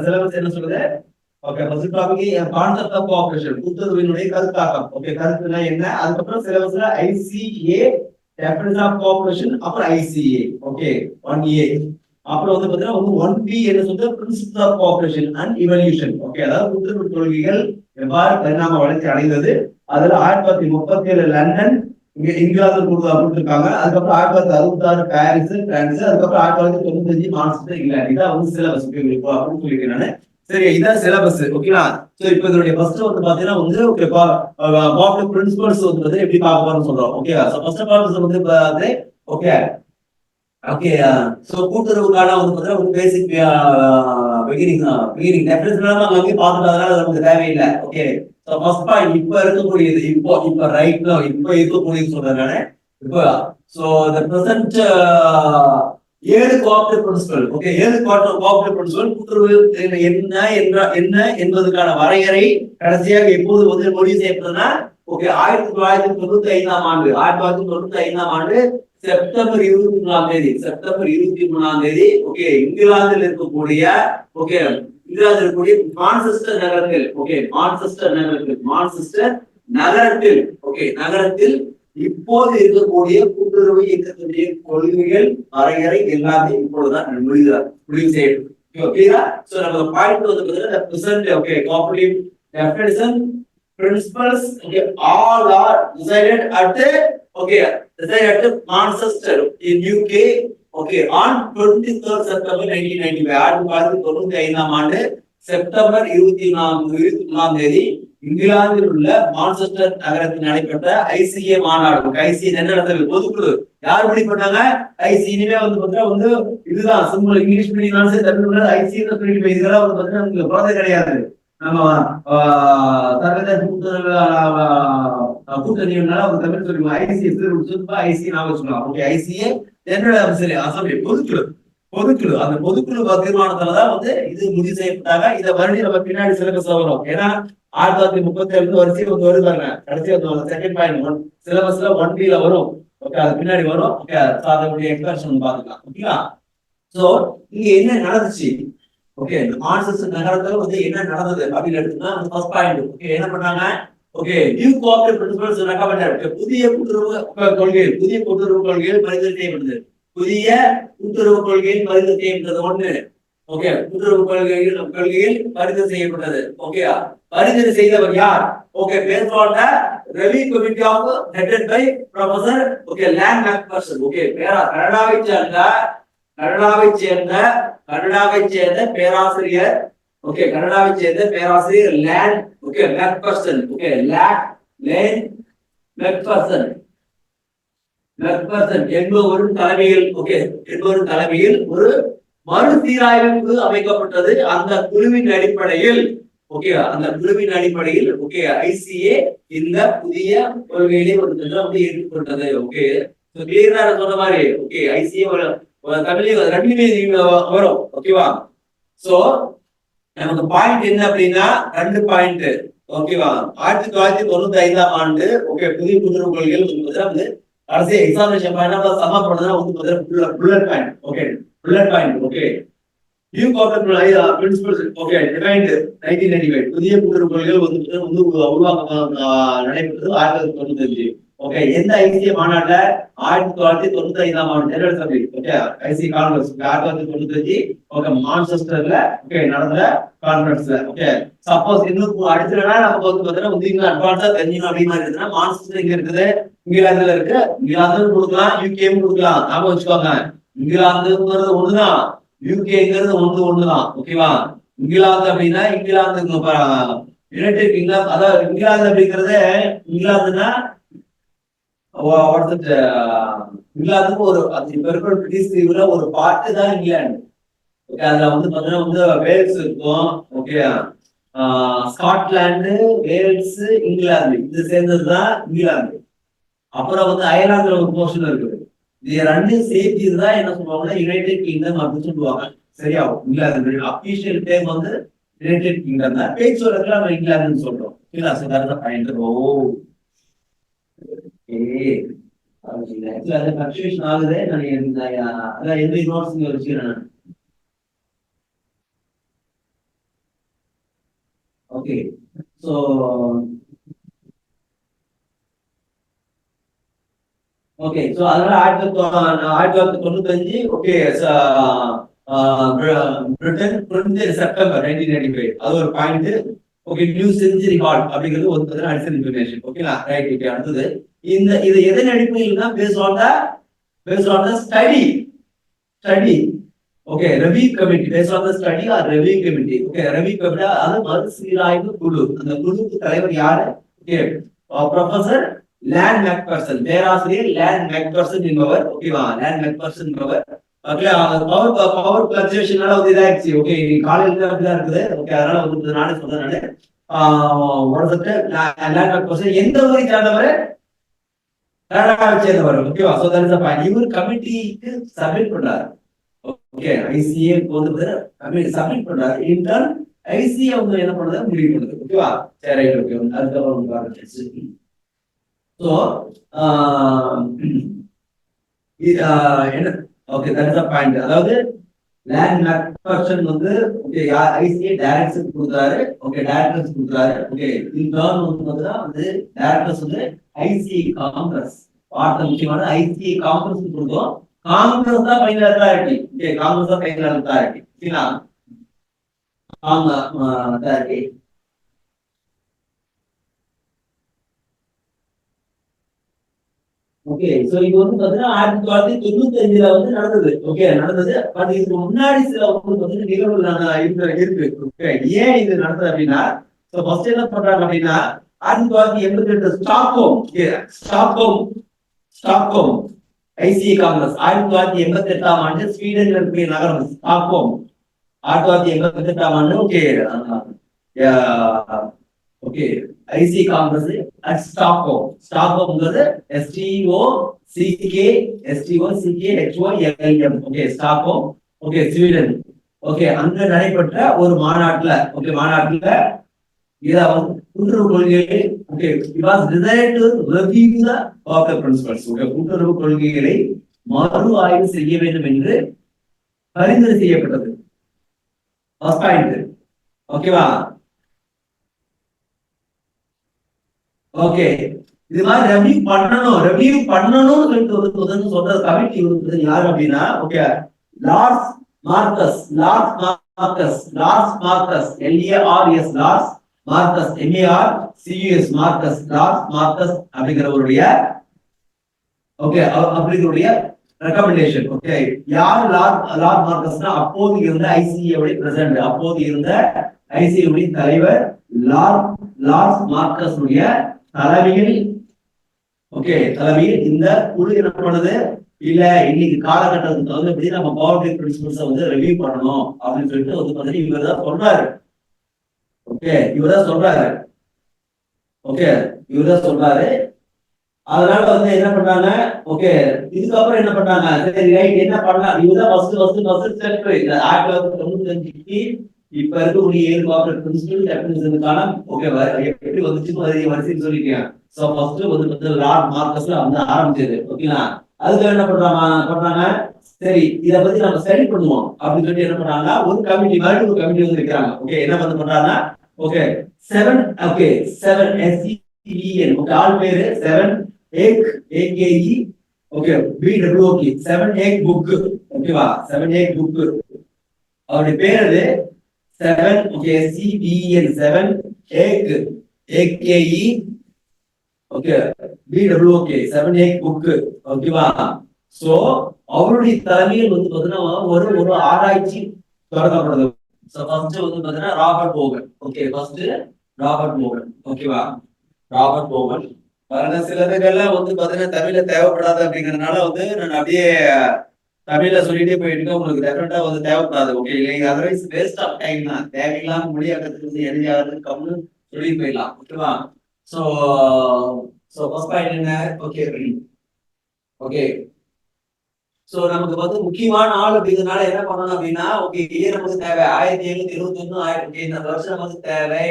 Syllabus என்ன சொல்லுது? Okay, first topic concept of cooperation, கூட்டுறவினுடைய கருத்தாக்கம். ஓகே, கருத்துனா என்ன? அதுக்கப்புறம் சிலபஸ்ல ஐசிஏ டெஃபினிஷன் ஆஃப் கோஆபரேஷன், அப்புறம் ஐசிஏ. Okay, 1A. அப்புறம் வந்து பாத்தீங்கன்னா 1B என்ன சொல்றது? Principles of cooperation and evolution. Okay, அதாவது கூட்டுறவு கொள்கைகள் எவ்வாறு பரிணாம வளர்ச்சி அடைந்தது. அதுல 1937 லண்டன் இங்கிலாந்து கொடுத்துருக்காங்க. அதுக்கப்புறம் 1966 பாரிஸ் பிரான்ஸ், அதுக்கப்புறம் 1995 மான்செஸ்டர் இங்கிலாந்து. இதான் வந்து சிலபஸ் அப்படின்னு சொல்லியிருக்கேன் நானு. சரி, இதான் சிலபஸ். ஓகேங்களா? சோ இப்போ இதனுடைய ஃபர்ஸ்ட் வந்து பாத்தீங்கன்னா வந்து ஓகே பாப்புலர் பிரின்சிபல்ஸ் வந்து எப்படி பார்க்க போறோம்னு சொல்றோம். Okay, so first of all வந்து ஓகே ஓகே சோ கூட்டுறவுக்கான வந்து பாத்தீங்கன்னா ஒரு பேசிக் பிகினிங் டெஃபினிஷன் அங்கே பார்த்துட்டதுனால அது நமக்கு தேவையில்லை. ஓகே, சோ ஃபர்ஸ்ட் பாயிண்ட் இப்ப இருக்கக்கூடியது, இப்ப ரைட்ல இப்ப இருக்கக்கூடியது சொல்றேன் இப்போ. So the present 7 cooperative principle. Okay, 7 cooperative principle கூட்டுறவு என்ன என்பதற்கான வரையறை கடைசியாக எப்போது வந்து முடிவு செய்யப்பட்டதுன்னா ஓகே 1995ஆம் ஆண்டு 1995ஆம் ஆண்டு செப்டம்பர் 23ஆம் தேதி ஓகே இங்கிலாந்தில் இருக்கக்கூடிய ஓகே இங்கிலாந்தில் இருக்கக்கூடிய மான்செஸ்டர் நகரத்தில் ஓகே மான்செஸ்டர் நகரத்தில் ஓகே நகரத்தில் இப்போது இருக்கக்கூடிய கூட்டுறவு இயக்கத்தினுடைய கொள்கைகள் வரையறை எல்லாமே இப்பொழுதுதான் முடிவு செய்யப்படும். சோ நம்ம பாயிண்ட் வந்து பாத்தீங்கன்னா present okay cooperative definition principles okay all are decided at Manchester in UK okay on 23rd September 1995 ஆம் ஆண்டு செப்டம்பர் 24ஆம் தேதி இங்கிலாந்தில் உள்ள மான்செஸ்டர் நகரத்தில் நடைபெற்ற ஐசிஏ மாநாடு. ஐசிஏ என்ன நடந்தது? பொதுக்குழு. யார் முடிவு பண்ணாங்க? ஐசி. இனிமே வந்து பாத்தீங்கன்னா வந்து இதுதான் சிம்பிள் இங்கிலீஷ் மீடியம் சரி தமிழ் ஐசி இதெல்லாம் வந்து பாத்தீங்கன்னா உங்களுக்கு குழந்தை கிடையாது. நம்ம சர்வதேச கூட்டணினால ஒரு தமிழ் சொல்லுவோம் ஐசிஏ ஐசி நான் வச்சுக்கலாம். ஓகே, ஐசிஏ அசம்பிளி பொதுக்குழு அந்த பொதுக்குழு தீர்மானத்துலதான் வந்து இது முடிவு செய்யப்பட்டாங்க. இதை மறுபடியும் நம்ம பின்னாடி சிலபஸ் வரும். ஏன்னா 1937 வரிசை வந்து வருதாங்க. கடைசி வந்து செகண்ட் பாயிண்ட் சிலபஸ்ல 1B வரும். ஓகே, அது பின்னாடி வரும். ஓகே, அதனுடைய எக்ஸ்பிரஷன் பாத்துக்கலாம். ஓகேங்களா? சோ இங்க என்ன நடந்துச்சு? ஓகே, மான்செஸ்டர் நகரத்துல வந்து என்ன நடந்தது அப்படின்னு எடுத்தோம்னா ஃபர்ஸ்ட் பாயிண்ட் ஓகே என்ன பண்ணாங்க? Okay, new cooperative principles recommended. புதிய கூட்டுறவு கொள்கைகள் பரிந்துரை செய்யப்பட்டது. ஒண்ணு. ஓகே, கூட்டுறவு கொள்கைகள் பரிந்துரை செய்யப்பட்டது. ஓகே, பரிந்துரை செய்தவர் யார்? Okay, based on the review committee of headed by professor okay Land MacPherson. Okay, கனடாவை சேர்ந்த பேராசிரியர் okay Land okay MacPherson okay Land MacPherson என்பவரின் தலைமையில் ஒரு மறுசீராய்வு அமைக்கப்பட்டது. அந்த குழுவின் அடிப்படையில் ஓகே ஐசிஏ இந்த புதிய கொள்கையிலே வந்து ஏற்றுக்கொண்டது. ஓகே, கிளியரா சொன்ன மாதிரி ஓகே ஐசிஏ தமிழ் ரெண்டுமே வரும். ஓகேவா? சோ நமக்கு பாயிண்ட் என்ன அப்படின்னா 2 பாயிண்ட். ஓகேவா? 1995ஆம் ஆண்டு ஓகே புதிய கூட்டுறவு கொள்கைகள் வந்து கடைசி எக்ஸாமினேஷன் பாயிண்ட் சம்ம பண்ணதுனா வந்து bullet point. Okay new cooperative principles okay defined 1995. புதிய கூட்டுறவு கொள்கைகள் வந்து உருவாக்க நடைபெற்றது 1995. ஓகே, எந்த ஐசிஏ மாநாட்டுல 1995ஆம் ஆண்டு general assembly okay IC conference 1995 okay மான்செஸ்டர்ல ஓகே நடந்த கான்ஃபரன்ஸ்ல. ஓகே, சப்போஸ் இன்னும் அடிச்சலனா நமக்கு வந்து பாத்தீங்கன்னா வந்து இன்னும் அட்வான்ஸா தெரிஞ்சிடும் அப்படி மாதிரி இருக்குன்னா மான்செஸ்டர் எங்க இருக்குது? இங்கிலாந்துல இருக்கு. இங்கிலாந்தும் கொடுக்கலாம், யூகேவும் கொடுக்கலாம். ஞாபகம் வச்சுக்கோங்க, இங்கிலாந்துங்கிறது ஒண்ணுதான், யூகேங்கிறது ஒண்ணுதான். ஓகேவா? இங்கிலாந்து அப்படின்னா இங்கிலாந்து யுனைடெட் கிங்டம். அதாவது இங்கிலாந்து அப்படிங்கறது இங்கிலாந்துன்னா இங்கிலாந்துக்கு ஒரு இப்ப இருக்கிற பிரிட்டிஷ் தீவுல ஒரு பார்ட் தான் இங்கிலாந்து. ஓகே, அதுல வந்து பாத்தீங்கன்னா வந்து வேல்ஸ் இருக்கும். ஓகே, ஸ்காட்லாந்து, வேல்ஸ், இங்கிலாந்து இது சேர்ந்ததுதான் இங்கிலாந்து. அப்புறம் வந்து அயர்லாந்துல ஒரு போர்ஷன் இருக்குது. இது ரெண்டும் சேர்த்துதான் என்ன சொல்லுவாங்கன்னா யுனைடெட் கிங்டம் அப்படின்னு சொல்லுவாங்க. சரியா? இங்கிலாந்து அபிஷியல் நேம் வந்து யுனைடெட் கிங்டம் தான். பேச்சு வழக்குல நம்ம இங்கிலாந்துன்னு சொல்றோம். பயன்படுத்த கன்ஃபியூஷன் ஆகுது. நான் எந்த நோட்ஸ் வச்சுக்கிறேன். ஓகே ஸோ ஓகே ஸோ அதனால 1995 ஓகே பிரிட்டன் 20 செப்டம்பர் 1995 அது ஒரு point. Okay new century hall அப்படிங்கிறது ஒரு அடிஷனல் இன்ஃபர்மேஷன். ஓகேங்களா ரைட். ஓகே அடுத்தது இது எதன் அடிப்படையில் தான் based on the study. Okay review committee based on the study or review committee. Okay review committee அது மறுசீராய்வு குழு. அந்த குழுவுக்கு தலைவர் யாரு? ஓகே ப்ரொஃபசர் லேண்ட் மெக்பர்சன், பேராசிரியர் லேண்ட் மெக்பர்சன் என்பவர். ஓகேவா லேண்ட் மெக்பர்சன் என்பவர். ஓகே பவர் பிளக்சுவேஷனால வந்து இதாயிடுச்சு. ஓகே காலையில அப்படிதான் இருக்குது. ஓகே அதனால வந்து நானே சொல்றேன். லேண்ட் மெக்பர்சன் எந்த ஊரை சார்ந்தவர்? கனடாவை சேர்ந்தவர். ஓகேவா so that is a point. இவர் கமிட்டிக்கு சப்மிட் பண்றாரு. ஓகே ஐசிஏ வந்து சப்மிட் பண்றாரு. இன்டர்ன் ஐசிஏ வந்து என்ன பண்றது முடிவு பண்ணுது. ஓகேவா சரி ரைட். ஓகே அதுக்கப்புறம் சோ என்ன okay that is a point. அதாவது லேண்ட் மெக்பர்சன் வந்து ஓகே ஐசிஏ டைரக்டர்ஸ் கொடுக்குறாரு. ஓகே டைரக்டர்ஸ் கொடுக்குறாரு. ஓகே இன்டர்ன் வந்து டைரக்டர்ஸ் வந்து ஐசிஏ காங்கிரஸ் பார்த்த முக்கியமான ஐசிஏ காங்கிரஸ் கொடுத்தோம். காங்கிரஸ் தான் ஃபைனல் அத்தாரிட்டி. ஓகே காங்கிரஸ் தான் ஃபைனல் அத்தாரிட்டி. சரிங்களா அத்தாரிட்டி. ஓகே சோ இது வந்து பாத்தீங்கன்னா 1995 வந்து நடந்தது. ஓகே நடந்தது. பட் இதுக்கு முன்னாடி சில வந்து பாத்தீங்கன்னா நிகழ்வுகள் இருக்கு. ஓகே ஏன் இது நடந்தது அப்படின்னா சோ ஃபர்ஸ்ட் என்ன பண்றாங்க அப்படின்னா 1988 ஸ்டாக்ஹோம் ஐசிஏ காங்கிரஸ் 1988ஆம் ஆண்டு ஸ்வீடன்ல இருக்கிற நகரம் ஸ்டாக்ஹோம். 1988ஆம் ஆண்டு okay okay ICA congress at ஸ்டாக்ஹோம்ங்கிறது STOCKHOLM. Okay Stockholm okay Sweden. Okay அங்க நடைபெற்ற ஒரு மாநாட்டுல கூட்டுறவு கொள்கைகளை okay it was designed to review the Barker principles. Okay கூட்டுறவு கொள்கைகளை மறு ஆய்வு செய்ய வேண்டும் என்று பரிந்துரை செய்யப்பட்டது. First point. ஓகேவா ஓகே இது மாதிரி ரெவியூ பண்ணணும்னு சொல்ற கமிட்டி யாரு அப்படின்னா okay Lars Marcus LARS Marcus அப்படிங்கிறவருடைய ஓகே அப்படிங்கிறவருடைய ரெக்கமெண்டேஷன். ஓகே யார் லார்ட் மார்கஸ்னா அப்போது இருந்த ஐசிஏ பிரசிடென்ட், அப்போது இருந்த ஐசிஏ தலைவர் லார்ஸ் மார்கஸ் தலைமையில் ஓகே தலைமையில் இந்த குழு என்ன பண்ணுது இல்ல இன்னைக்கு காலகட்டத்துக்கு தகுந்தபடி நம்ம பவர் பிரின்சிபல்ஸை வந்து ரெவியூ பண்ணணும் அப்படின்னு சொல்லிட்டு வந்து பாத்தீங்கன்னா இவர்தான் சொல்றாரு. ஓகே இவர்தான் சொல்றாரு. அதனால வந்து என்ன பண்றாங்க ஓகே இதுக்கப்புறம் என்ன பண்றாங்க சரி ரைட் என்ன பண்ணலாம் இவர்தான் ஃபர்ஸ்ட் ஸ்டெப். இந்த 1995 இப்ப இருக்கக்கூடிய 7 கார்ப்பரேட் பிரின்சிபல் டெஃபினிஷனுக்கான ஓகே எப்படி வந்துச்சுன்னு வரிசைன்னு சொல்லிட்டேன். சோ ஃபர்ஸ்ட் வந்து லார்ட் மார்கஸ்ல வந்து ஆரம்பிச்சது. ஓகேங்களா அதுக்கு என்ன பண்றாங்க சரி இத பத்தி நம்ம ஸ்டடி பண்ணுவோம் அப்படின்னு சொல்லிட்டு என்ன பண்றாங்க ஒரு கமிட்டி வந்து இருக்கிறாங்க. ஓகே என்ன பண்றாங்க ஓகே 7 SEVN ஓகே ஆல் பேரு 7 AKE ஓகே BWOK 7 8 புக். ஓகேவா 7 8 புக் அவருடைய பேரு 7 okay CBN 7 AKE okay BWOK 7 8 book. ஓகேவா சோ அவருடைய தலைமையில் வந்து பாத்தீங்கன்னா ஒரு ஆராய்ச்சி தொடங்கப்படுது. சோ ஃபர்ஸ்ட் வந்து பாத்தீங்கன்னா Robert Bogan. Okay first Robert Bogan. ஓகேவா ராபர்ட் போகன் பாருங்க சிலதுகள்லாம் வந்து பாத்தீங்கன்னா தமிழ்ல தேவைப்படாது அப்படிங்கறதுனால வந்து நான் அப்படியே தமிழ்ல சொல்லிட்டே போயிட்டு உங்களுக்கு டெஃபினட்டா வந்து தேவைப்படாது. ஓகே இல்லைங்க அதர்வைஸ் வேஸ்ட் ஆஃப் டைம் தான். தேவையில்லாம மொழியாக்கத்துக்கு வந்து எழுதியாவது கம்னு சொல்லி போயிடலாம். ஓகேவா சோ ஃபர்ஸ்ட் பாயிண்ட் என்ன ஓகே சோ நமக்கு வந்து முக்கியமான ஆள் அப்படிங்கிறதுனால என்ன பண்ணணும் அப்படின்னா ஓகே இயர் நமக்கு தேவை 1771 இந்த வருஷம் நமக்கு தேவை.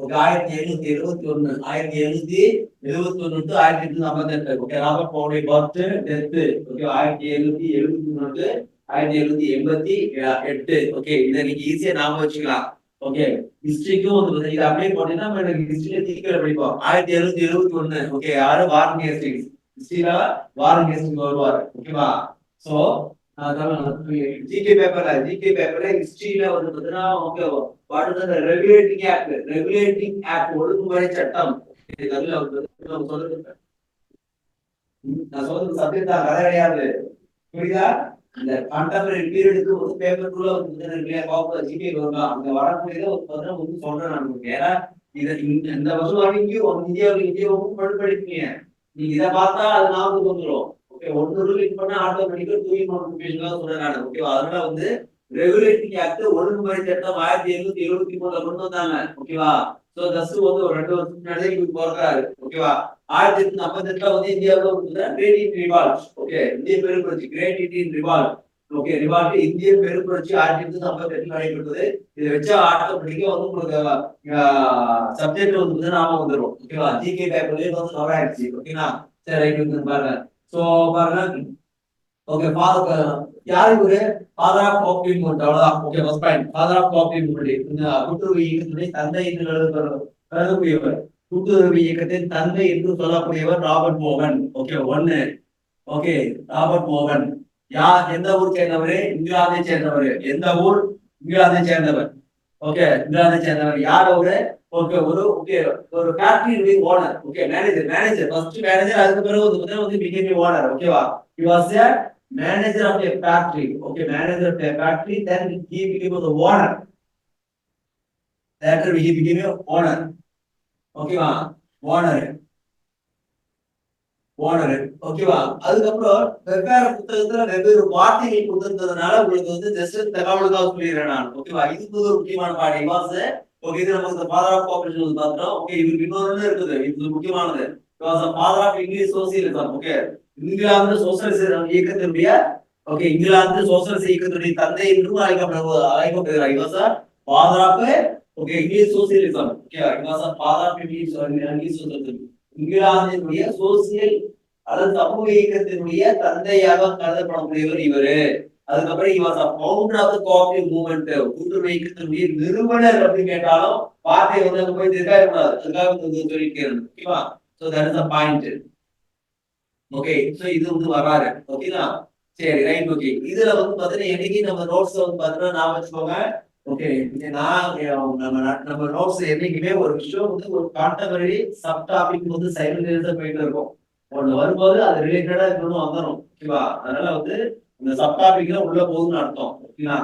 Okay 1771 1771 to 1858. ஓகே ராபர்ட் போனுடைய பர்த் டெத் ஓகே 1771 1788. ஓகே இதை நீங்க ஈஸியா ஞாபகம் வச்சுக்கலாம். ஓகே ஹிஸ்டரிக்கும் வந்து இது அப்படியே போட்டீங்கன்னா எனக்கு ஹிஸ்டரியில தீக்கிர படிப்போம் 1771. ஓகே யாரு வாரன் ஹேஸ்டிங்ஸ் ஹிஸ்டரியில வாரன் ஹேஸ்டிங்ஸ் வருவார். ஓகேவா? சோ ஜிகே பேப்பர்ல ஹிஸ்டரியில வந்து பாத்தீங்கன்னா okay what is the regulating act ஒழுங்குமுறை சட்டம். இதுல வந்து நான் சொல்றது சப்ஜெக்ட் தான், கதை கிடையாது. புரியுதா? இந்த கண்டெம்பரரி பீரியடுக்கு ஒரு பேப்பருக்குள்ள ஒரு ஜிகே வரும். அங்க வரக்கூடியதை ஒரு பதினொன்று வந்து சொல்றேன் நான் உங்களுக்கு. ஏன்னா இந்த வருஷம் வரைக்கும் இந்தியாவுக்கும் படிப்பீங்க. நீங்க இதை பார்த்தா அது ஞாபகம் வந்துடும். ஓகே ஒன்னு ரூல் பண்ணா ஆட்டோமேட்டிக்கா டூயிங் நோட்டிபிகேஷன் தான் சொல்றேன் நான். ஓகேவா? அதனால வந்து ரெகுலேட்டிங் ஆக்ட் ஒழுங்குமுறை சட்டம் 1773 கொண்டு வந்தாங்க. ஓகேவா? சோ ஜஸ்ட் வந்து ஒரு 2 வருஷத்துக்கு முன்னாடி இவருக்கு பிறக்கிறாரு. ஓகேவா? 1858 வந்து இந்தியாவுல வந்து கிரேட் இந்தியன் ரிவால்ட். ஓகே இந்திய பெரும்புரட்சி great Indian revolt. Okay revolt இந்திய பெரும்புரட்சி 1858 நடைபெற்றது. இதை வச்சா ஆட்டோமேட்டிக்கா வந்து உங்களுக்கு சப்ஜெக்ட் வந்து நாம வந்துடும். ஓகேவா? ஜிகே பேப்பர்லயே வந்து கவர் ஆயிடுச்சு. ஓகேங்களா? சரி ரைட் வந்து பாருங்க. சோ பாருங்க. ஓகே யாரு இவரு? Father of co-op movement. அவ்வளவுதான். Okay first point father of co-op movement. இந்த கூட்டுறவு இயக்கத்தினுடைய தந்தை என்று கருதக்கூடியவர். கூட்டுறவு இயக்கத்தின் தந்தை என்று சொல்லக்கூடியவர் ராபர்ட் மோகன். ஓகே ஒன்னு. ஓகே ராபர்ட் மோகன் எந்த ஊர் சேர்ந்தவர்? இங்கிலாந்தை சேர்ந்தவர். எந்த ஊர்? இங்கிலாந்தை சேர்ந்தவர். ஓகே இங்கிலாந்தை சேர்ந்தவர். யார் அவரு? ஓகே ஒரு factory owner. Okay manager first manager, அதுக்கு பிறகு வந்து பிகேம் ஓனர். ஓகேவா? he was a manager of a factory. Okay, manager of a factory, then he became the owner. Later he became a owner. ஓகேவா? Owner. ஓகேவா? அதுக்கப்புறம் வெவ்வேறு புத்தகத்துல வெவ்வேறு வார்த்தைகள் கொடுத்திருந்ததுனால உங்களுக்கு வந்து ஜஸ்ட் தகவலுக்காக சொல்லிடுறேன் நான். ஓகேவா? இது ஒரு முக்கியமான பாடம். இவாஸ் ஓகே இது நமக்கு ஃபாதர் ஆஃப் கார்ப்பரேஷன் வந்து பார்த்தோம். ஓகே இவருக்கு இன்னொரு இருக்குது, இது முக்கியமானது. He was father of English socialism. Okay இங்கிலாந்து சோசியலிச இயக்கத்தினுடைய இங்கிலாந்து சோசியலிச இயக்கத்தினுடைய தந்தை என்றும் அழைக்கப்படுகிறார். He was father of okay English socialism. Okay he was father of English socialism. இங்கிலாந்தினுடைய சோசியல் அல்லது சமூக இயக்கத்தினுடைய தந்தையாக கருதப்படக்கூடியவர் இவரு. அதுக்கப்புறம் இவர் founder of the cooperative movement. கூட்டுறவு இயக்கத்தினுடைய நிறுவனர் அப்படின்னு கேட்டாலும் வார்த்தை வந்து அங்க போய் இருக்காது. அதுக்காக சொல்லியிருக்கேன். ஓகேவா? So that is the point. Okay so இது வந்து வராரு. ஓகேங்களா? சரி ரைட். ஓகே இதுல வந்து பாத்தீங்கன்னா என்னைக்கு நம்ம நோட்ஸ் வந்து பாத்தீங்கன்னா நான் வச்சுக்கோங்க. ஓகே நம்ம நோட்ஸ் என்னைக்குமே ஒரு விஷயம் வந்து ஒரு கான்டெம்பரரி சப் டாபிக் வந்து சைமல்டேனியஸா போயிட்டு இருக்கும். ஒண்ணு வரும்போது அது ரிலேட்டடா இருக்கணும் வந்துடும். ஓகேவா? அதனால வந்து இந்த சப் டாபிக்ல உள்ள போகுதுன்னு அர்த்தம். ஓகேங்களா?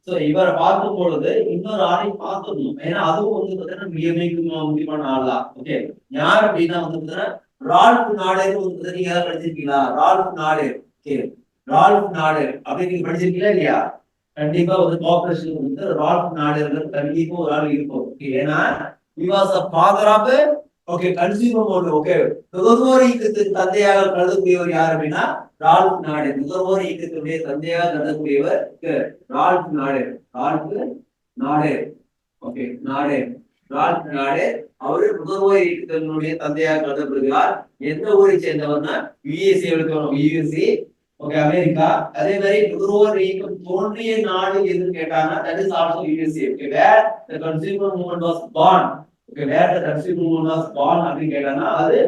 சோ இவரை பார்க்கும் பொழுது இன்னொரு ஆளையும் பார்த்துடணும். ஏன்னா அதுவும் வந்து பாத்தீங்கன்னா மிக முக்கியமான ஆள் தான். ஓகே யார் அப்படின்னா வந்து பாத்தீங்கன்னா ரால்ஃப் நாடர் வந்து நீங்க ஏதாவது படிச்சிருக்கீங்களா? Ralph Nader. Okay Ralph Nader அப்படி நீங்க படிச்சிருக்கீங்களா இல்லையா? கண்டிப்பா வந்து கோஆபரேஷன் வந்து ரால்ஃப் நாடர் கண்டிப்பா ஒரு ஆள் இருக்கும். ஏன்னா he was the father of okay consumer mode. Okay நுகர்வோர் இயக்கத்தின் தந்தையாக கருதக்கூடியவர் யார் அப்படின்னா ரால்ஃப் நாடர். நுகர்வோர் இயக்கத்தினுடைய தந்தையாக கருதக்கூடியவர் Ralph Nader. Okay Ralph Nader அவரு நுகர்வோர் இயக்கத்தினுடைய தந்தையாக கருதப்படுகிறார். எந்த ஊரை சேர்ந்தவர்னா யுஎஸ்ஏ எடுக்கணும். USA okay America. அதே மாதிரி நுகர்வோர் இயக்கம் தோன்றிய நாடு எதுன்னு கேட்டாங்கன்னா that is also USA. Okay where the consumer movement was born. Okay where the consumer movement was born அப்படி கேட்டாங்கன்னா அது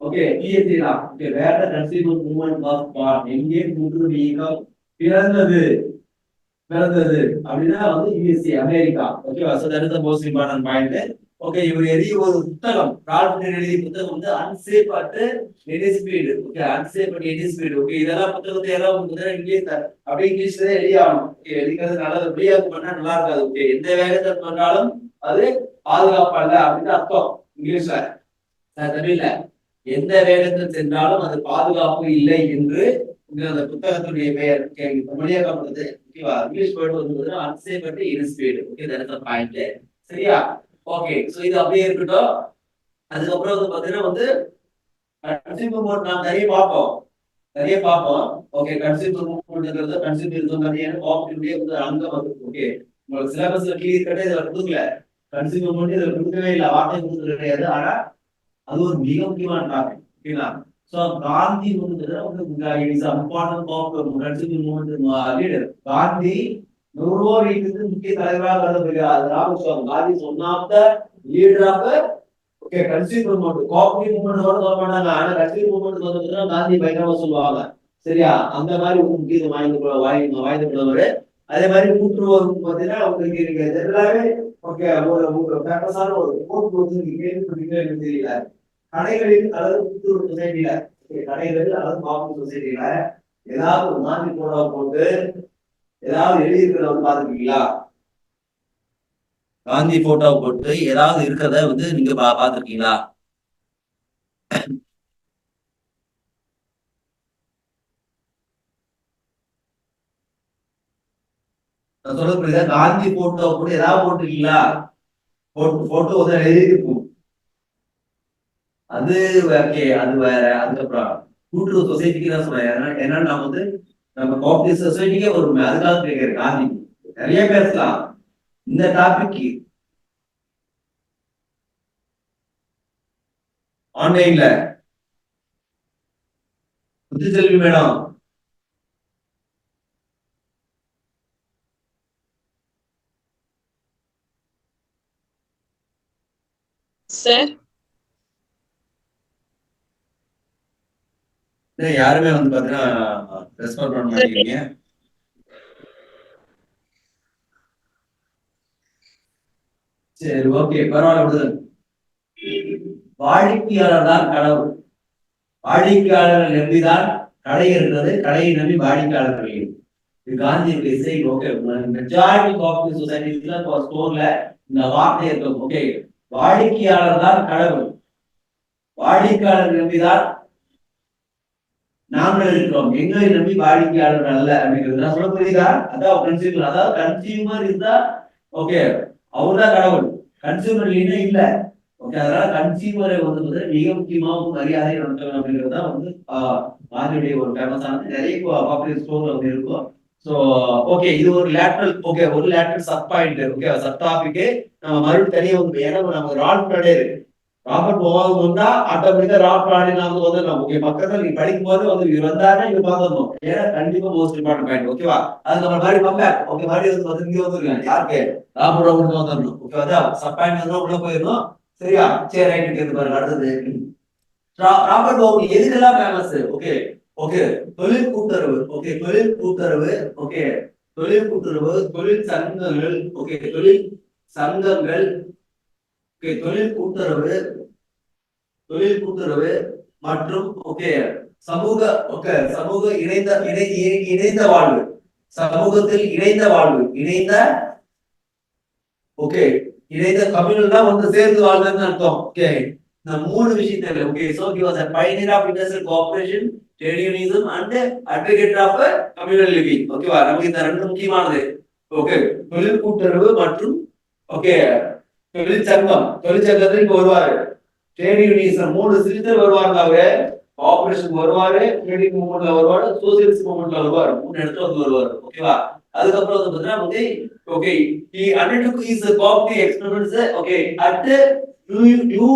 ஓகே USA தான். Okay where the consumer movement was born. எங்கே கூட்டுறவு இயக்கம் பிறந்தது அப்படின்னா வந்து USA அமெரிக்கா. ஓகேவா? so that is the most important point. Okay இவர் எழுதிய ஒரு புத்தகம் ரால்ஃப் எழுதிய புத்தகம் வந்து unsafe at any speed. Okay unsafe at any speed. Okay இதெல்லாம் புத்தகத்தை எல்லாம் இங்கிலீஷ் அப்படியே இங்கிலீஷ்ல எழுதியாகணும். ஓகே எழுதிக்கிறது நல்லது. ஃப்ரீயாக பண்ணா நல்லா இருக்காது. ஓகே எந்த வேகத்தை பண்ணாலும் அது பாதுகாப்பு அல்ல அப்படின்னு அர்த்தம் இங்கிலீஷ்ல. தமிழ்ல எந்த வேகத்தில் சென்றாலும் அது பாதுகாப்பு இல்லை என்று அந்த புத்தகத்துடைய பெயர். மொழியாக்கப்படுது. ஓகேவா? இங்கிலீஷ் வேர்டு வந்து unsafe at any speed. Okay that is the point. சரியா? ஓகே சோ இது அப்படியே இருக்கட்டும். அதுக்கப்புறம் வந்து பாத்தீங்கன்னா வந்து கன்சியூமர் மூவ்மெண்ட் நாம் நிறைய பார்ப்போம். ஓகே கன்சியூமர் மூவ்மெண்ட்ங்கிறது கன்சியூமரிசம் மாதிரியான கோஆபரேட்டிவ் வந்து அங்கம் வந்து. ஓகே உங்களுக்கு சிலபஸ்ல கிளியர் கட்டா இதை கொடுக்கல. கன்சியூமர் மூவ்மெண்ட் இதை கொடுக்கவே இல்லை, வார்த்தை கொடுக்கறது கிடையாது. ஆனா அது ஒரு மிக முக்கியமான டாபிக். ஓகேங்களா? சோ காந்தி வந்து is important of consumer movement leader. Gandhi நுரோரீட்டுக்கு முக்கிய தலைவராக கருதப்படுகிறார். Ramaswamy Gandhi one of the leader of okay consumer movement. Cooperative movement சொல்ல மாட்டாங்க, ஆனா கன்சியூமர் மூவ்மெண்ட் வந்து காந்தி பயங்கரமா சொல்லுவாங்க. சரியா, அந்த மாதிரி ஒரு முக்கியத்துவம் வாய்ந்தவர். அதே மாதிரி கூட்டுறவு பார்த்தீங்கன்னா உங்களுக்கு ஜெனரலாவே ஓகே ஒரு ஃபேமஸான ஒரு கோட் வந்து நீங்க கேள்விப்பட்டீங்கன்னு தெரியல. கடைகளில் அதாவது கூட்டுறவு சொசைட்டில கடைகள் அதாவது கோஆபரேட்டிவ் சொசைட்டில ஏதாவது ஒரு மாதிரி போட்டு ஏதாவது எழுதியிருக்கிறத வந்து பாத்துருக்கீங்களா? காந்தி போட்டோ போட்டு ஏதாவது இருக்கிறத வந்து நீங்க பாத்துருக்கீங்களா? நான் சொல்ல புரியுதா? காந்தி போட்டோ போட்டு ஏதாவது போட்டிருக்கீங்களா? போட்டோ வந்து எழுதியிருக்கும். அது ஓகே, அது வேற. அதுக்கப்புறம் கூட்டுறவு சொசைட்டிக்கு தான் சொல்றேன். ஏன்னா நம்ம வந்து நம்ம கோஆபரேட்டிவ் சொசைட்டிக்கே வருமே, அதுக்காக கேட்கிறேன். காந்தி நிறைய பேசலாம் இந்த டாபிக் ஆன்லைன்ல. புத்திசெல்வி மேடம், சார் யாருமே வந்து பாத்தீங்கன்னா ரெஸ்பாண்ட் பண்ண மாட்டேங்கிறீங்க. சரி ஓகே, பரவாயில்ல விடுதல். வாடிக்கையாளர் தான் கடவுள். வாடிக்கையாளர்கள் நம்பிதான் கடை இருக்கிறது, கடையை நம்பி வாடிக்கையாளர்கள். இது காந்தியுடைய இசை. ஓகே, மெஜாரிட்டி கோஆபரேட்டிவ் சொசைட்டிஸ்ல ஸ்டோர்ல இந்த வார்த்தை இருக்கும். ஓகே, வாடிக்கையாளர் தான் கடவுள், வாடிக்கையாளர் நம்பிதான் நாங்கள் இருக்கிறோம், எங்களை நம்பி வாடிக்கையாளர் அல்ல அப்படிங்கிறது நான் சொல்ல புரியுதா? அதான் பிரின்சிபல். அதாவது கன்சியூமர் இருந்தா ஓகே அவர் தான் கடவுள், கன்சியூமர் இல்லைன்னா இல்ல. ஓகே, அதனால கன்சியூமரை வந்து மிக முக்கியமாகவும் மரியாதை நடத்தணும் அப்படிங்கிறது தான் வந்து ஆதியுடைய ஒரு ஃபேமஸானது. நிறைய கார்பரேட் ஸ்டோர்ல வந்து இருக்கும். ஸோ ஓகே, இது ஒரு லேட்டரல். ஓகே, ஒரு lateral sub point. Okay, sub topic நம்ம மறுபடியும் தனியாக வந்து ஏன்னா நம்ம ரால்ஃப் நாடர் ராபர்ட் போவாது வந்தா ஆட்டோமேட்டிக்கா ரால்ஃப் நாடர் நாம வந்து நம்ம ஓகே பக்கத்துல நீங்க படிக்கும் போது வந்து இவர் வந்தாருன்னா இவர் பார்த்துடணும். ஏன்னா கண்டிப்பா மோஸ்ட் இம்பார்ட்டன்ட் பாயிண்ட். ஓகேவா? அது நம்ம மாதிரி கம்பேக். ஓகே, மறுபடியும் வந்து இங்க வந்துருக்காங்க யாருக்கு ராபர்ட் வந்து வந்துடணும். ஓகே, அதான் சப் பாயிண்ட் வந்து உள்ள போயிடணும். சரியா? சரி, ரைட். இருக்கு பாருங்க. அடுத்தது ராபர்ட் பவுனி எதுக்கெல்லாம் ஃபேமஸ்? ஓகே ஓகே, தொழில் கூட்டுறவு. ஓகே, தொழில் கூட்டுறவு. ஓகே, தொழில் கூட்டுறவு, தொழில் சங்கங்கள். ஓகே, தொழில் சங்கங்கள். ஓகே, தொழில் கூட்டுறவு, தொழில் கூட்டுறவு மற்றும் ஓகே சமூக. ஓகே, சமூக இணைந்த வாழ்வு, சமூகத்தில் இணைந்த வாழ்வு, இணைந்த ஓகே இணைந்த கம்யூனல் தான் வந்து சேர்ந்து வாழ்றதுன்னு அர்த்தம். ஓகே, இந்த மூணு விஷயத்துல. Okay, so he was a pioneer of industrial cooperation, trade unionism and advocate of communal living. ஓகேவா? நமக்கு இந்த ரெண்டு முக்கியமானது. ஓகே, தொழில் கூட்டுறவு மற்றும் ஓகே தொழிற்சங்கம். தொழிற்சங்கத்துல இங்க வருவாரு. ட்ரேட் யூனியனிசம் மூணு சிலிண்டர் வருவாங்க. அவரு ஆபரேஷன் வருவாரு, ட்ரேடிங் மூவ்மெண்ட்ல வருவாரு, சோசியலிஸ்ட் மூவ்மெண்ட்ல வருவாரு. மூணு இடத்துல வந்து வருவாரு. ஓகேவா? அதுக்கப்புறம் வந்து பாத்தீங்கன்னா வந்து okay he undertook his cooperative experiments okay at New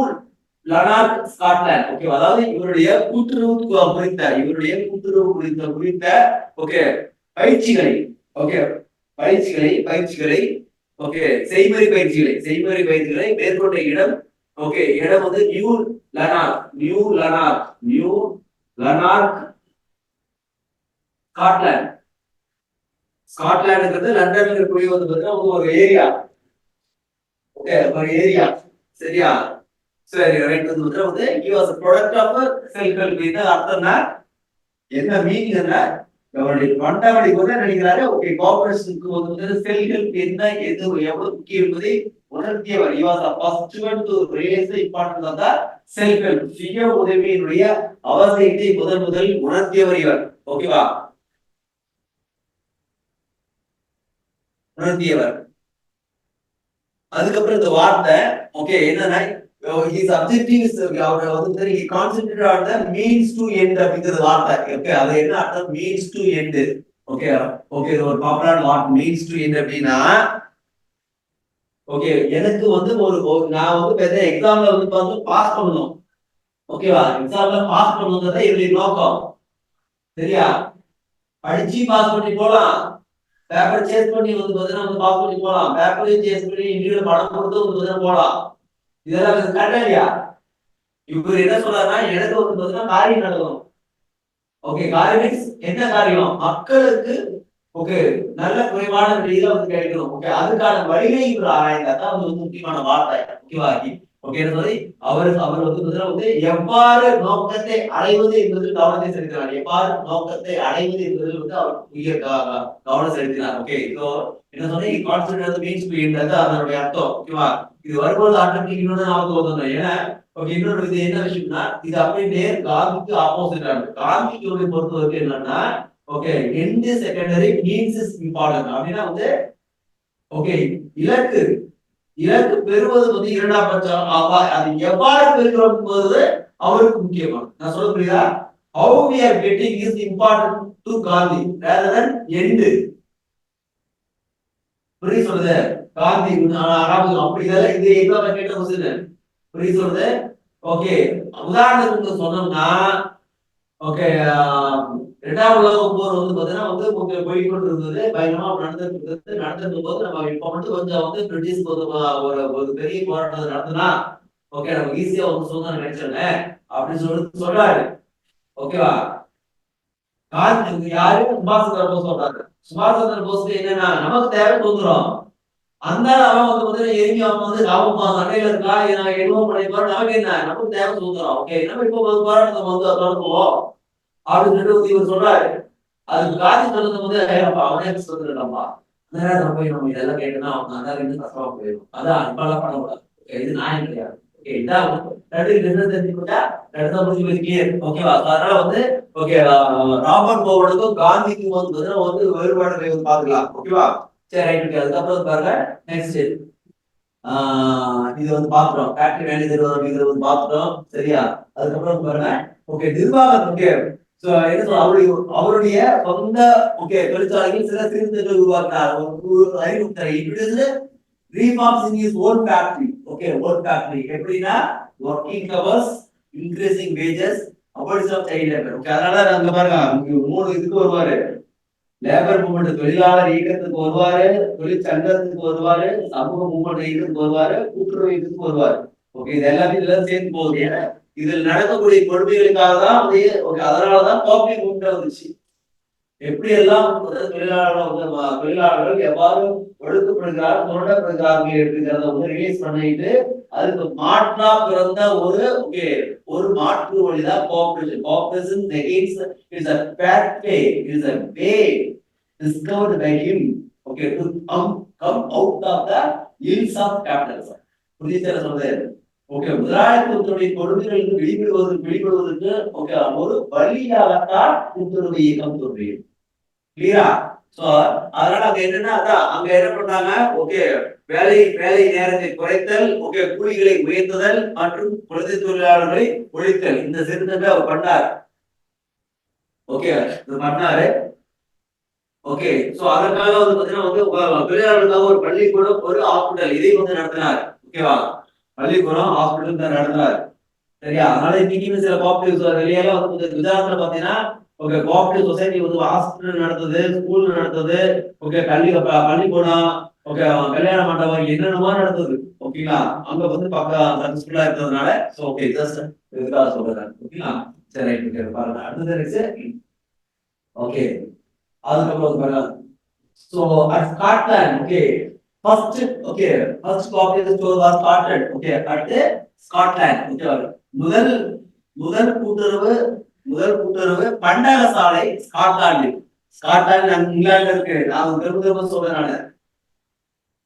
Lanark Scotland. Okay, அதாவது இவருடைய கூட்டுறவு குறித்த ஓகே பயிற்சிகளை ஓகே பயிற்சிகளை ஓகே செய்முறை பயிற்சிகளை மேற்கொண்ட இடம். ஓகே, இடம் வந்து நியூ லனார்க் ஸ்காட்லாந்து. ஸ்காட்லாந்துங்கிறது லண்டன்ல இருக்கக்கூடிய வந்து பாத்தீங்கன்னா ஒரு ஏரியா. ஓகே, ஒரு ஏரியா. சரியா? சரி, ரைட். வந்து he was a product of self help. இது அர்த்தம்னா என்ன மீனிங் என்ன? அவருடைய பண்டாவளி கூட நினைக்கிறாரு. ஓகே, கோஆபரேஷனுக்கு வந்து செல்ஃப் ஹெல்ப் என்ன, எது எவ்வளவு முக்கியம் என்பதை உணர்த்தியவர். he was a first one to raise the importance of the self help. சுய உதவியினுடைய அவசியத்தை முதல் உணர்த்தியவர் இவர். ஓகேவா? உணர்த்தியவர். அதுக்கப்புறம் இந்த வார்த்தை ஓகே என்னன்னா his objective is அவர் வந்து he concentrated on the means to end அப்படிங்கிற வார்த்தை. ஓகே, அது என்ன அர்த்தம்? means to end. Okay okay, இது ஒரு பாப்புலர் வார்த்தை means to end அப்படின்னா ஓகே எனக்கு வந்து ஒரு நான் வந்து பெரிய எக்ஸாம்ல வந்து பாஸ் பண்ணணும். ஓகேவா? எக்ஸாம்ல பாஸ் பண்ணணும்ன்றத என்னுடைய நோக்கம். சரியா? படிச்சு பாஸ் பண்ணி போலாம், பேப்பர் சேஸ் பண்ணி வந்து பாத்தீங்கன்னா வந்து பாஸ் பண்ணி போலாம், பேப்பரையும் சேஸ் பண்ணி இண்டிவிஜுவல் படம் கொடுத்து வந்து பாத்தீங்கன்னா போலாம். இதெல்லாம் கரெக்டா இல்லையா? இவர் என்ன சொல்றாருன்னா எனக்கு வந்து பாத்தீங்கன்னா காரியம் நடக்கும். ஓகே, காரியம் என்ன காரியம்? மக்களுக்கு ஓகே நல்ல குறைவான விலையில வந்து கிடைக்கணும். ஓகே, அதுக்கான வழியை இவர் ஆராய்ந்தாதான் வந்து முக்கியமான வார்த்தை. ஓகேவா? ஓகே சொல்லி அவர் வந்து எவ்வாறு நோக்கத்தை அடைவது என்பதில் கவனத்தை செலுத்தினார். எவ்வாறு நோக்கத்தை அடைவது என்பதில் வந்து அவர் உயர் கவனம் செலுத்தினார். ஓகே, ஸோ என்ன சொன்னா கான்செப்ட் மீன்ஸ் டு என்றது அதனுடைய அர்த்தம். ஓகேவா? இது வரும்போது ஆட்டோமேட்டிக் இன்னொன்று நமக்கு வந்தோம். ஏன்னா ஓகே, இன்னொரு இது என்ன விஷயம்னா இது அப்படியே நேர் காந்திக்கு ஆப்போசிட் ஆகுது. காந்திக்கு பொறுத்த வரைக்கும் என்னன்னா okay end secondary means is important. அப்படின்னா வந்து ஓகே இலக்கு பெறுவது வந்து இரண்டாம் பட்சம். அது எவ்வாறு பெறுகிறோம் என்பது அவருக்கு முக்கியமான. நான் சொல்ல புரியுதா? how we are getting is important to Gandhi rather than end. புரியுது சொல்லுது காந்தி அப்படி இதெல்லாம் இது எக்ஸாம்ல கேட்ட கொஸ்டின். புரியுது சொல்லுது? ஓகே, உதாரணத்துக்கு சொன்னோம்னா ஓகே இரண்டாம் உலக போர் வந்து பாத்தீங்கன்னா வந்து போய்கொண்டு இருந்தது, பயங்கரமா நடந்துட்டு போது நம்ம இப்ப மட்டும் கொஞ்சம் வந்து பிரிட்டிஷ் ஒரு பெரிய போராட்டத்தை நடத்தினா ஓகே நம்ம ஈஸியா வந்து சுதந்திரம் கிடைச்சோங்க அப்படின்னு சொல்றாரு. ஓகேவா? காந்தி யாரு? சுபாஷ் சந்திர போஸ் சொல்றாரு. சுபாஷ் சந்திர போஸ்க்கு என்னன்னா நமக்கு தேவை சுதந்திரம். அந்த அவன் வந்து பாத்தீங்கன்னா எரிஞ்சு அவன் வந்து அவன் சண்டையில இருக்கா என்னவோ பண்ணிப்பாரு. நமக்கு என்ன? நமக்கு தேவை சுதந்திரம். ஓகே, நம்ம இப்போ போராட்டத்தை வந்து தொடங்குவோம் அப்படின்னு சொல்லி இவர் சொல்றாரு. அதுக்கு காந்தி சொல்றது வந்து அவனே சுதந்திரம்ப்பா. அந்த நேரத்துல போய் நம்ம இதெல்லாம் கேட்டோம்னா அவங்க அந்த ரெண்டு கஷ்டமா போயிடும். அதான் இப்பெல்லாம் பண்ணக்கூடாது. இது நியாயம் கிடையாது. ஓகே, இதான் ரெண்டு தெரிஞ்சுக்கிட்டா ரெண்டு முடிஞ்சு போய் ஓகேவா? அதனால வந்து ஓகே ராபர்ட் கோவர்டுக்கும் காந்திக்கும் வந்து வேறுபாடுகளை வந்து பாத்துக்கலாம். ஓகேவா? சரி ரைட். அதுக்கப்புறம் பாருங்க நெக்ஸ்ட் இது வந்து பாத்துறோம். ஃபேக்டரி மேனேஜர் அப்படிங்கிறது வந்து பாத்துறோம். சரியா? அதுக்கப்புறம் பாருங்க ஓகே நிர்வாகம். ஓகே, சோ என்ன சொல்ற அவருடைய சொந்த ஓகே தொழிற்சாலையில் சில சீர்திருத்தங்களை உருவாக்கினார். அறிவுறுத்தல் reforms in his own factory. Okay, own factory எப்படின்னா working hours, increasing wages, abolition of child labor. Okay, அதனால அங்க பாருங்க மூணு இதுக்கு வருவாரு. லேபர் மூவ்மெண்ட் தொழிலாளர் இயக்கத்துக்கு வருவாரு, தொழிற்சங்கத்துக்கு வருவாரு, சமூக மூவ்மெண்ட் இயக்கத்துக்கு வருவாரு, கூட்டுறவு இயக்கத்துக்கு வருவாரு. ஓகே, இது எல்லாமே இதெல்லாம் சேர்ந்து போகுது. ஏன்னா இதில் நடக்கக்கூடிய கொடுமைகளுக்காக தான் வந்து அதனாலதான் காப்பி மூவ்மெண்ட் வந்துச்சு. எப்படி எல்லாம் தொழிலாளர்கள் எவ்வாறு ஒடுக்கப்படுகிறார், சுரண்டப்படுகிறார்கள் அப்படிங்கிறத வந்து ரிலீஸ் பண்ணிட்டு அதுக்கு மாற்றா பிறந்த ஒரு மாற்று வழிதான் cooperation. Cooperation against is a pathway, is a way discovered by him, okay, to come out of the ills of capitalism. புரியுதா சொல்றது? ஓகே, முதலாளித்துவத்துடைய கொடுமைகளுக்கு வெளிப்படுவதற்கு ஓகே ஒரு வழியாகத்தான் கூட்டுறவு இயக்கம் தோன்றியது. கிளியரா? சோ அதனால அங்க என்னன்னா அங்க என்ன பண்றாங்க ஓகே வேலை நேரத்தை குறைத்தல், ஓகே கூலிகளை உயர்த்துதல் மற்றும் குழந்தை தொழிலாளர்களை ஒழித்தல் இந்த சிறுத்தத்தை அவர் பண்ணார். ஓகே, இது பண்ணாரு. ஓகே, சோ அதற்காக வந்து பாத்தீங்கன்னா வந்து தொழிலாளர்களுக்காக ஒரு பள்ளிக்கூடம், ஒரு ஹாஸ்பிட்டல் இதை வந்து நடத்தினார். ஓகேவா? பள்ளிக்கூடம், ஹாஸ்பிட்டல் தான் நடத்தினார். சரியா? அதனால இன்னைக்கு சில கோஆபரேட்டிவ் வெளியெல்லாம் வந்து குஜராத்ல பாத்தீங்கன்னா ஓகே கோஆபரேட்டிவ் சொசைட்டி வந்து ஹாஸ்பிட்டல் நடத்துது, ஸ்கூல் நடத்துது, ஓகே பள்ளிக்கூடம், ஓகே கல்யாண மண்டபம் என்னென்னமோ நடத்துது. ஓகேங்களா? அங்க வந்து பக்கம் சக்சஸ்ஃபுல்லா இருக்கிறதுனால சோ ஓகே ஜஸ்ட் இதுக்காக சொல்றேன். ஓகேங்களா? சரி ரைட். பாருங்க அடுத்தது நெக்ஸ்ட். ஓகே, அதுக்கப்புறம் பாருங்க so at Scotland okay first cooperative store was started. Okay at Scotland. Okay, முதல் கூட்டுறவு பண்டக சாலை ஸ்காட்லாந்து இங்கிலாந்துல இருக்கு. நான் திரும்ப சொல்றேன் நானு.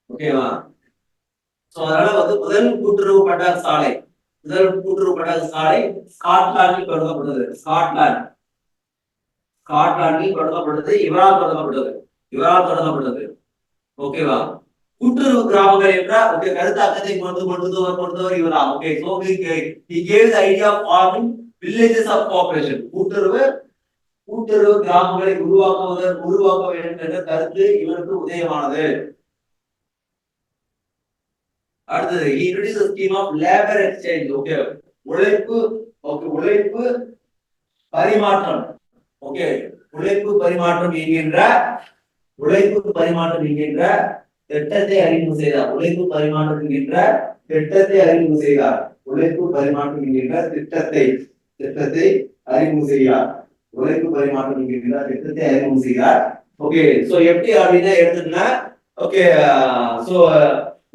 ஓகேவா? சோ அதனால வந்து முதல் கூட்டுறவு பண்டக சாலை ஸ்காட்லாந்தில் தொடங்கப்பட்டது. ஸ்காட்லாந்தில் தொடங்கப்பட்டது. இவரால் தொடங்கப்பட்டது. ஓகேவா? கூட்டுறவு கிராமங்கள் என்றால் ஓகே கருத்தாக்கத்தை கொண்டவர் இவரா. Okay, so he gave the idea of forming villages of cooperation. கூட்டுறவு கிராமங்களை உருவாக்க வேண்டும் என்ற கருத்து இவருக்கு உதயமானது. அடுத்தது he introduced a scheme of labor exchange. Okay, உழைப்பு பரிமாற்றம். ஓகே, உழைப்பு பரிமாற்றம் என்கின்ற உழைப்பு பரிமாற்றம் என்கின்ற திட்டத்தை அறிமுகம் செய்தார். உழைப்பு பரிமாற்றம் என்கின்ற திட்டத்தை அறிமுகம் செய்தார். உழைப்பு பரிமாற்றம் என்கின்ற திட்டத்தை அறிமுகம் செய்யார். உழைப்பு பரிமாற்றம் என்கின்ற திட்டத்தை அறிமுகம் செய்யார். ஓகே, சோ எப்படி அப்படின்னா எடுத்துன்னா ஓகே, சோ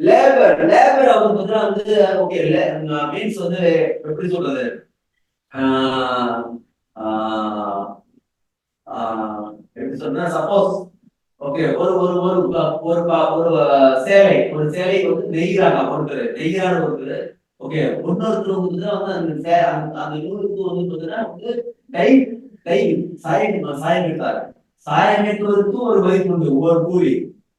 லேபர் அவங்க வந்து ஓகே மீன்ஸ் வந்து எப்படி சொல்றது, எப்படி சொன்னா சப்போஸ் ஓகே ஒரு ஒரு ஒரு ஒரு ஒரு சேலை வந்து நெய்கிறாங்க ஒருத்தர், நெய்கிறான ஒருத்தர். ஓகே, இன்னொருத்தர் வந்து அந்த நூலுக்கு வந்து பார்த்தீங்கன்னா வந்து கை கை சாயம் எடுத்தாரு. சாயம் எடுப்பதற்கு ஒரு மதிப்பு உண்டு, ஒரு கூலி.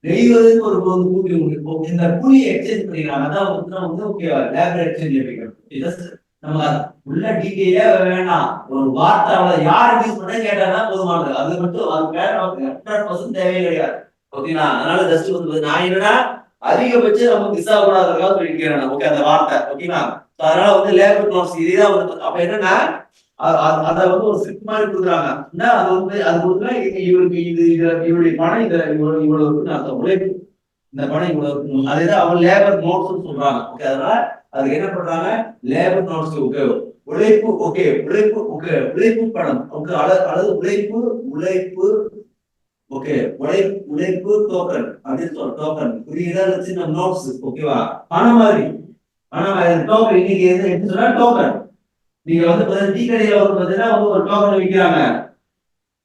நெய்வதற்கு ஒரு கூலி உண்டு. இந்த கூலியை எக்ஸ்சேஞ்ச் பண்ணிக்கிறாங்க. அதான் வந்து ஓகே லேபர் எக்ஸ்சேஞ்ச் பண்ணிக்கிறது. நம்ம உள்ள டீட்டெயிலே வேணாம், ஒரு வார்த்தை யார் யூஸ் பண்ண கேட்டாங்கன்னா போதுமானது. அது மட்டும் அது வேற 100% தேவையே கிடையாது. ஓகேங்களா? அதனால ஜஸ்ட் வந்து நான் என்னன்னா அதிகபட்சம் நம்ம மிஸ் ஆகக்கூடாதுக்காக சொல்லிக்கிறேன். ஓகே, அந்த வார்த்தை ஓகேங்களா? அதனால வந்து லேபர் நோட்ஸ் இதுதான் வந்து அப்ப என்னன்னா அத வந்து ஒரு ஸ்கிரிப்ட் மாதிரி கொடுக்குறாங்க. அது வந்து அது வந்து இவருக்கு இவருடைய பணம் இவ்வளவு இருக்குன்னு அர்த்தம். உழைப்பு இந்த பணம் இவ்வளவு இருக்கு, அதுதான் அவங்க லேபர் நோட்ஸ் சொல்றாங்க. ஓகே, அதனால அதுக்கு என்ன பண்றாங்க, லேபர் நோட்ஸ். ஓகே, உழைப்பு ஓகே உழைப்பு ஓகே உழைப்பு பணம் ஓகே அல்லது உழைப்பு உழைப்பு ஓகே உழைப்பு டோக்கன் அப்படின்னு சொல்ற டோக்கன் குறியீடா வச்சு நம்ம நோட்ஸ். ஓகேவா? பணம் மாதிரி டோக்கன். இன்னைக்கு எப்படி சொன்னா டோக்கன். நீங்க வந்து டீ கடையில வந்து பாத்தீங்கன்னா ஒரு டோக்கன் விற்கிறாங்க.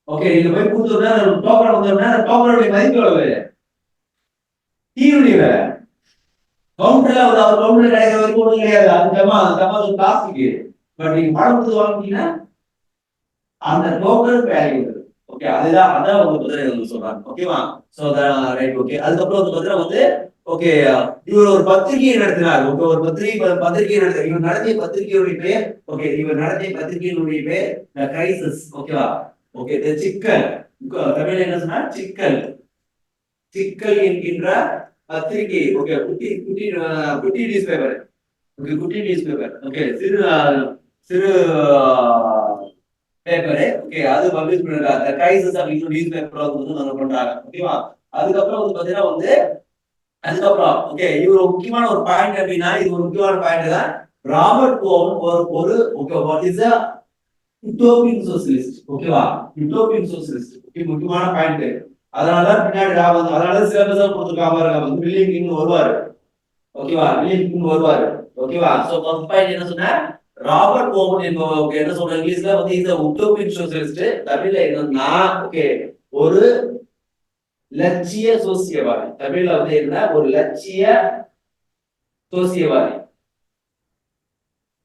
ஓகே, நீங்க போய் கொடுத்தோம்னா டோக்கன் வந்தோம்னா டோக்கனுடைய மதிப்பு எவ்வளவு? டீனுடைய கவுண்டர்ல அவர் கவுண்டர் கிடைக்கிற வரைக்கும் ஒண்ணும் கிடையாது. அது பிளாஸ்டிக். பட் நீங்க பணம் கொடுத்து வாங்கிட்டீங்கன்னா அந்த டோக்கன் வேல்யூ. ஓகே, அதான் ஒரு குதிரை சொல்றாங்க. ஓகேவா? So right. ஓகே, அதுக்கப்புறம் வந்து பாத்தீங்கன்னா வந்து ஓகே இவர் ஒரு பத்திரிகையை நடத்தினார். ஓகே, ஒரு பத்திரிகை நடத்தினார். இவர் நடத்திய பத்திரிகையுடைய பேர் ஓகே இவர் நடத்திய பத்திரிகையினுடைய பேர் தி கிரைசிஸ். ஓகேவா? ஓகே, தி சிக்கல். தமிழ்ல என்ன சொன்னா சிக்கல். சிக்கல் என்கின்ற பத்திரிகை. ஓகே, குட்டி நியூஸ் பேப்பர். ஓகே, குட்டி நியூஸ் பேப்பர். ஓகே, சிறு பேப்பர். ஓகே, அது பப்ளிஷ் பண்ணிருக்காங்க. தி கிரைசிஸ் அப்படிங்கிற நியூஸ் பேப்பர் வந்து நாங்க பண்றாங்க. ஓகேவா? அதுக்கப்புறம் வந்து பாத்தீங்கன்னா வந்து அதுக்கப்புறம் ஓகே இவர் முக்கியமான ஒரு பாயிண்ட் அப்படின்னா இது ஒரு முக்கியமான பாயிண்ட் தான். ராபர்ட் கோவன் ஒரு okay what is a utopian socialist. ஓகேவா? Utopian socialist. ஓகே, முக்கியமான பாயிண்ட். அதனாலதான் பின்னாடி அதனால சிலபஸா கொடுத்துருக்காம வந்து வில்லியம் கிங் வருவாரு. ஓகேவா? வில்லியம் கிங் வருவாரு. ஓகேவா? சோ ஃபர்ஸ்ட் பாயிண்ட் என்ன சொன்னா ராபர்ட் கோவன் என்பவர் என்ன சொல்ற இங்கிலீஷ்ல வந்து இந்த யூட்டோபியன் சோசியலிஸ்ட். தமிழ்ல என்னன்னா ஓகே ஒரு லட்சிய சோசியவாதி. தமிழ்ல வந்து என்ன ஒரு லட்சிய சோசியவாதி,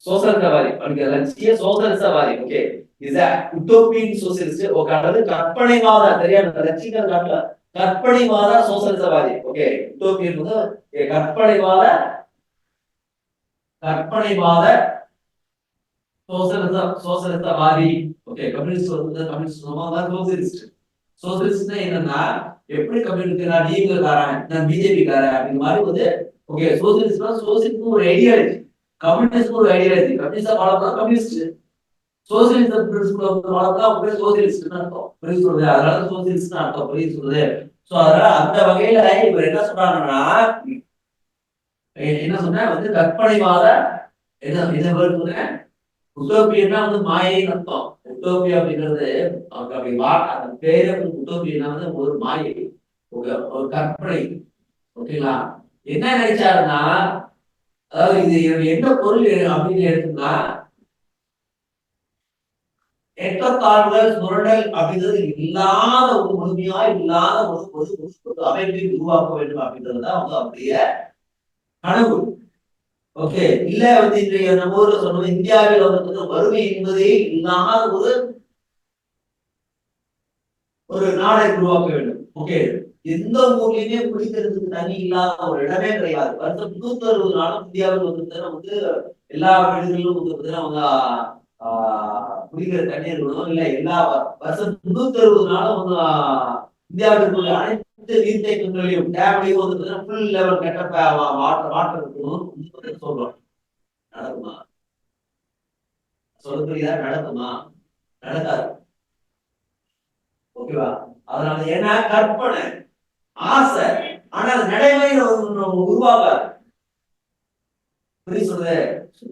சோசலிசவாதி. லட்சிய சோசலிசவாதி. Okay, is a utopian socialist. Okay, அதாவது கற்பனைவாத தெரியாது லட்சியம் காட்டல கற்பனைவாத சோசலிசவாதி. ஓகே, யூட்டோபியன் வந்து கற்பனைவாத சோசலிசவாதி. ஓகே, கம்யூனிஸ்ட் வந்து கம்யூனிஸ்ட் சோசியலிஸ்ட். சோசியலிஸ்ட் என்னன்னா எப்படி கம்யூனிஸ்ட் நான் டிஎம்கே காரன் நான் பிஜேபி காரன் அப்படிங்கிற மாதிரி வந்து ஓகே சோசியலிஸ்ட் ஒரு ஐடியாலஜி, கம்யூனிஸ்ட் ஒரு ஐடியாலஜி. கம்யூனிஸ்ட் ஃபாலோ பண்ணா கம்யூனிஸ்ட், சோசியலிசம் பிரின்சிபல் ஃபாலோ பண்ணா அப்படியே சோசியலிஸ்ட்னு அர்த்தம். புரியுது சொல்றது? அதனால சோசியலிஸ்ட்னு அர்த்தம். புரியுது சொல்றது? சோ அதனால அந்த வகையில இவர் என்ன சொல்றாங்கன்னா என்ன சொன்ன வந்து கற்பனைவாத என்ன சொன்ன உட்டோபியன்னா வந்து மாயைன்னு அர்த்தம். உட்டோபியா அப்படிங்கிறது அப்படி அந்த பேரே உட்டோபியன்னா வந்து ஒரு மாயை, ஒரு கற்பனை. ஓகேங்களா? என்ன நினைச்சாருன்னா அதாவது இது என்ன பொருள் அப்படின்னு எடுத்தோம்னா ஏற்றத்தாழ்வுகள் சுரண்டல் அப்படிங்கிறது இல்லாத ஒரு முழுமையா இல்லாத ஒரு அமைப்பை உருவாக்க வேண்டும் அப்படின்றதுதான் வந்து அப்படியே கனவு. ஓகே, இல்ல வந்து இன்றைய நம்ம ஊர்ல சொன்னது இந்தியாவில் வந்து வறுமை என்பதே இல்லாத ஒரு நாடை உருவாக்க வேண்டும். ஓகே, எந்த ஊர்லயுமே குடிக்கிறதுக்கு தண்ணி இல்லாத ஒரு இடமே கிடையாது. வருஷம் 360 நாளும் இந்தியாவில் வந்து எல்லா வீடுகளிலும் வந்து குடிக்கிற தண்ணீர் இருக்கணும். இல்ல எல்லா வருஷம் 360 நாளும் வந்து இந்தியாவில் அனைத்து நீர்த்தேக்கங்களையும் டேம்லையும் வந்து ஃபுல் லெவல் கட்ட வாட்டர் இருக்கணும் சொல்றோம். நடக்குமா? சொல்ல புரியுதா? நடக்குமா? நடக்காது. ஓகேவா? அதனால ஏன்னா கற்பனை, ஆசை, ஆனால் நடைமுறையில உருவாகாது. புரியுது சொல்றது?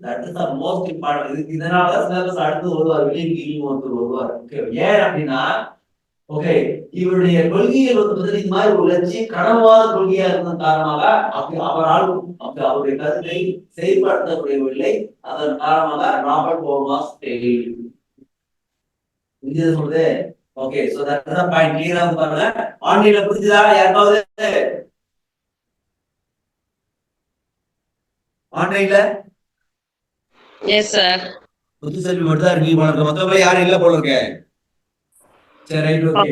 That is the most important. இதனால சிலபஸ் அடுத்து வருவார், வெளியே ஒருத்தர் வருவார். ஏன் அப்படின்னா ஓகே இவருடைய கொள்கைகள் இந்த மாதிரி ஒரு லட்சியம் கனவாத கொள்கையா இருந்த காரணமாக அவரால் அவருடைய கருத்தை செயல்படுத்த முடியவில்லை. அதன் காரணமாக ராபர்ட் ஓமாஸ் புரிஞ்சது சொல்றது. Okay so that is the point. கிளியரா பாருங்க. ஆன்லைன்ல புரிஞ்சுதா யாருக்காவது? ஆன்லைன்ல எஸ் சார். புது செல்வி மட்டும் தான் இருக்கு போல இருக்கு. மத்தவங்க யாரும் இல்ல போல இருக்கு. சரி ரைட் ஓகே.